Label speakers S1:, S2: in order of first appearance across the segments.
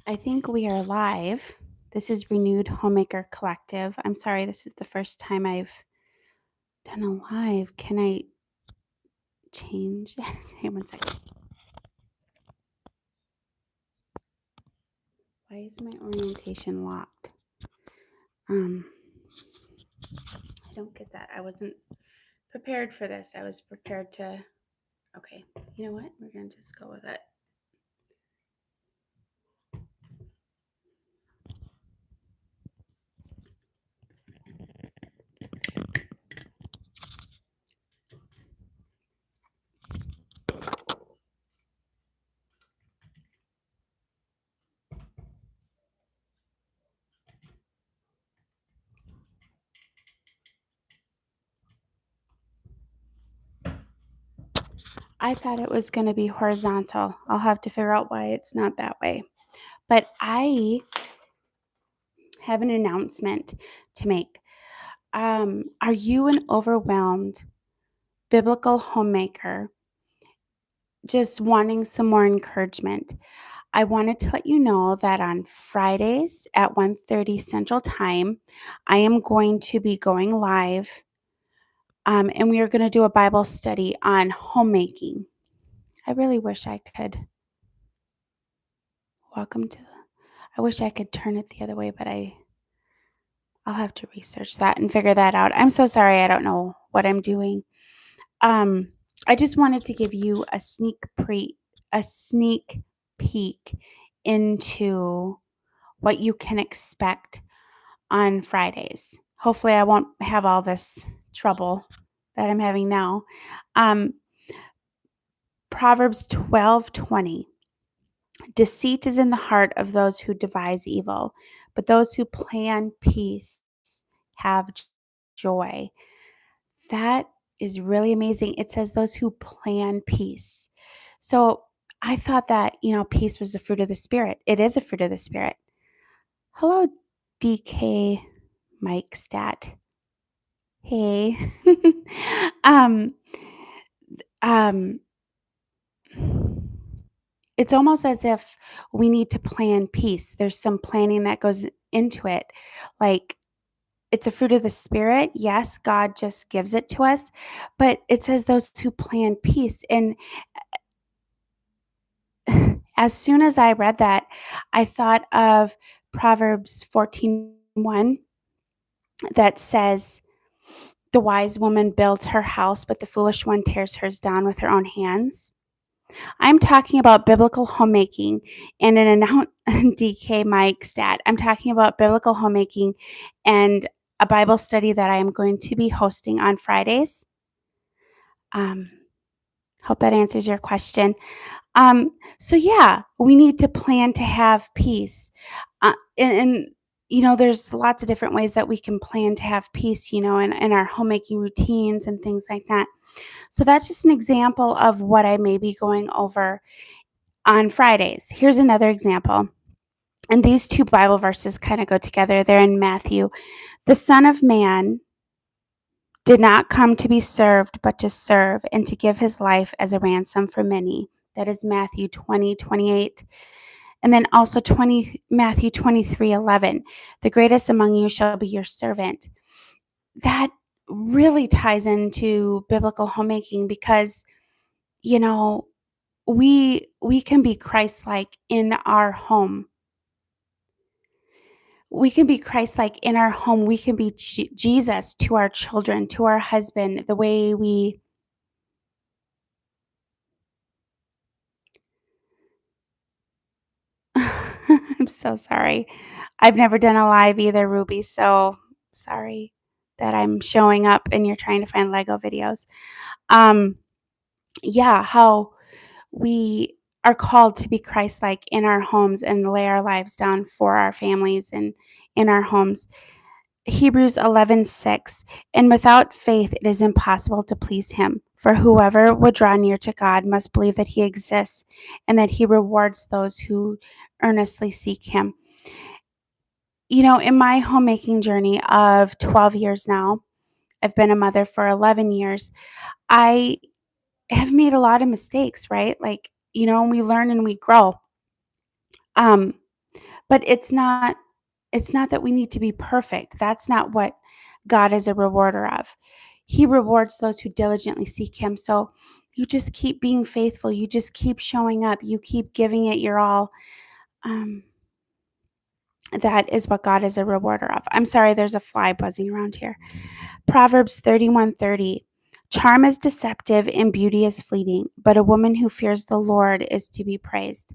S1: I think we are live. This is Renewed Homemaker Collective. I'm sorry, this is the first time I've done a live. Can I change? Hang on one second. Why is my orientation locked? I don't get that. I wasn't prepared for this. I was prepared to. Okay, you know what? We're going to just go with it. I thought it was going to be horizontal. I'll have to figure out why it's not that way. But I have an announcement to make. Are you an overwhelmed biblical homemaker just wanting some more encouragement? I wanted to let you know that on Fridays at 1:30 Central Time, I am going to be going live, and we are going to do a Bible study on homemaking. I really wish I could. I wish I could turn it the other way, but I'll have to research that and figure that out. I'm so sorry. I don't know what I'm doing. I just wanted to give you a sneak peek into what you can expect on Fridays. Hopefully, I won't have all this trouble that I'm having now. Proverbs 12:20. Deceit is in the heart of those who devise evil, but those who plan peace have joy. That is really amazing. It says those who plan peace. So I thought that, peace was a fruit of the Spirit. It is a fruit of the Spirit. Hello, DK Mike Stat. Hey. um, um, it's almost as if we need to plan peace. There's some planning that goes into it. Like, it's a fruit of the Spirit. Yes, God just gives it to us, but it says those who plan peace. And as soon as I read that, I thought of Proverbs 14:1 that says, the wise woman builds her house, but the foolish one tears hers down with her own hands. I'm talking about biblical homemaking and DK Mike Stat. I'm talking about biblical homemaking and a Bible study that I am going to be hosting on Fridays. Hope that answers your question. So yeah, we need to plan to have peace. And there's lots of different ways that we can plan to have peace, in our homemaking routines and things like that. So that's just an example of what I may be going over on Fridays. Here's another example. And these two Bible verses kind of go together. They're in Matthew. The Son of Man did not come to be served, but to serve and to give his life as a ransom for many. That is Matthew 20:28. And then also Matthew 23:11. The greatest among you shall be your servant. That really ties into biblical homemaking because, we can be Christ-like in our home. We can be Christ-like in our home. We can be Jesus to our children, to our husband, the way we I'm so sorry. I've never done a live either, Ruby, so sorry that I'm showing up and you're trying to find Lego videos. How we are called to be Christ-like in our homes and lay our lives down for our families and in our homes. Hebrews 11:6, and without faith it is impossible to please him. For whoever would draw near to God must believe that he exists and that he rewards those who earnestly seek him. In my homemaking journey of 12 years now, I've been a mother for 11 years. I have made a lot of mistakes, right? Like, we learn and we grow. But it's not that we need to be perfect. That's not what God is a rewarder of. He rewards those who diligently seek him. So you just keep being faithful. You just keep showing up. You keep giving it your all. Um, that is what God is a rewarder of. I'm sorry, there's a fly buzzing around here. Proverbs 31:30. Charm is deceptive and beauty is fleeting, but a woman who fears the Lord is to be praised.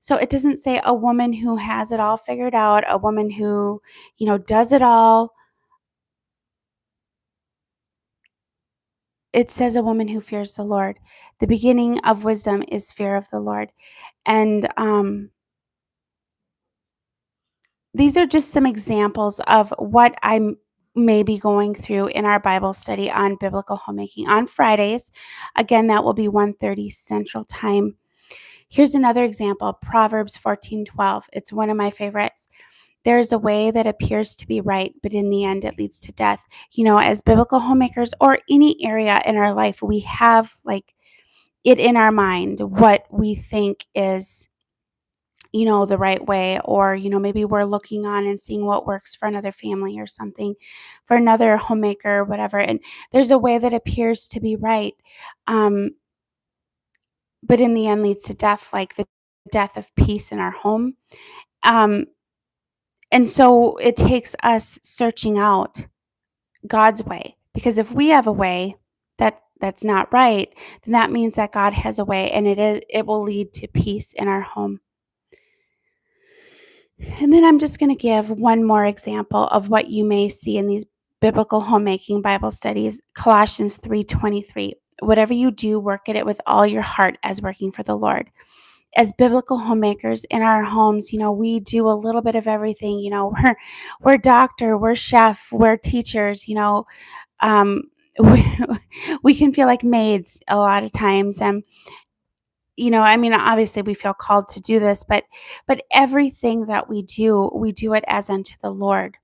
S1: So it doesn't say a woman who has it all figured out, a woman who, does it all. It says a woman who fears the Lord. The beginning of wisdom is fear of the Lord. And these are just some examples of what I'm maybe going through in our Bible study on biblical homemaking on Fridays. Again, that will be 1:30 Central Time. Here's another example, Proverbs 14:12. It's one of my favorites. There's a way that appears to be right, but in the end it leads to death. As biblical homemakers or any area in our life, we have like it in our mind what we think is the right way, or maybe we're looking on and seeing what works for another family or something, for another homemaker or whatever, and there's a way that appears to be right, um, but in the end leads to death, like the death of peace in our home. um, and so it takes us searching out God's way, because if we have a way that's not right, then that means that God has a way, and it will lead to peace in our home. And then I'm just going to give one more example of what you may see in these biblical homemaking Bible studies. Colossians 3:23. Whatever you do, work at it with all your heart as working for the Lord. As biblical homemakers in our homes, we do a little bit of everything. We're doctor, we're chef, we're teachers. Um, we, we can feel like maids a lot of times, and I mean, obviously we feel called to do this, but everything that we do it as unto the Lord.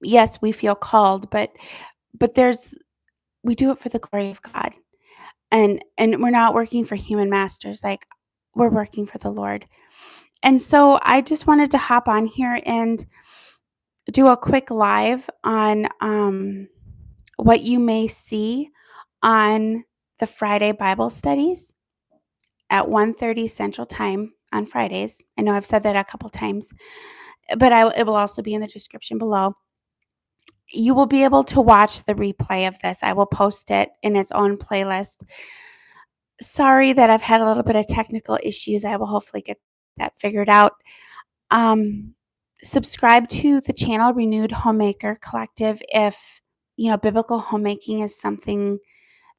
S1: Yes, we feel called, but there's we do it for the glory of God. And we're not working for human masters, like we're working for the Lord. And so I just wanted to hop on here and do a quick live on what you may see on the Friday Bible studies at 1:30 Central Time on Fridays. I know I've said that a couple times, but it will also be in the description below. You will be able to watch the replay of this. I will post it in its own playlist. Sorry that I've had a little bit of technical issues. I will hopefully get that figured out. Um, Subscribe to the channel Renewed Homemaker Collective if biblical homemaking is something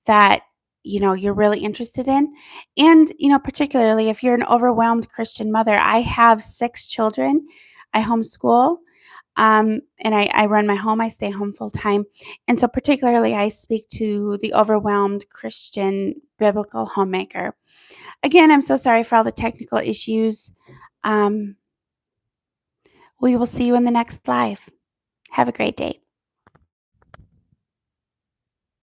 S1: that you're really interested in, and particularly if you're an overwhelmed Christian mother. I have 6 children. I homeschool, and I run my home. I stay home full time, and so particularly I speak to the overwhelmed Christian biblical homemaker. Again, I'm so sorry for all the technical issues. um, we will see you in the next live. Have a great day.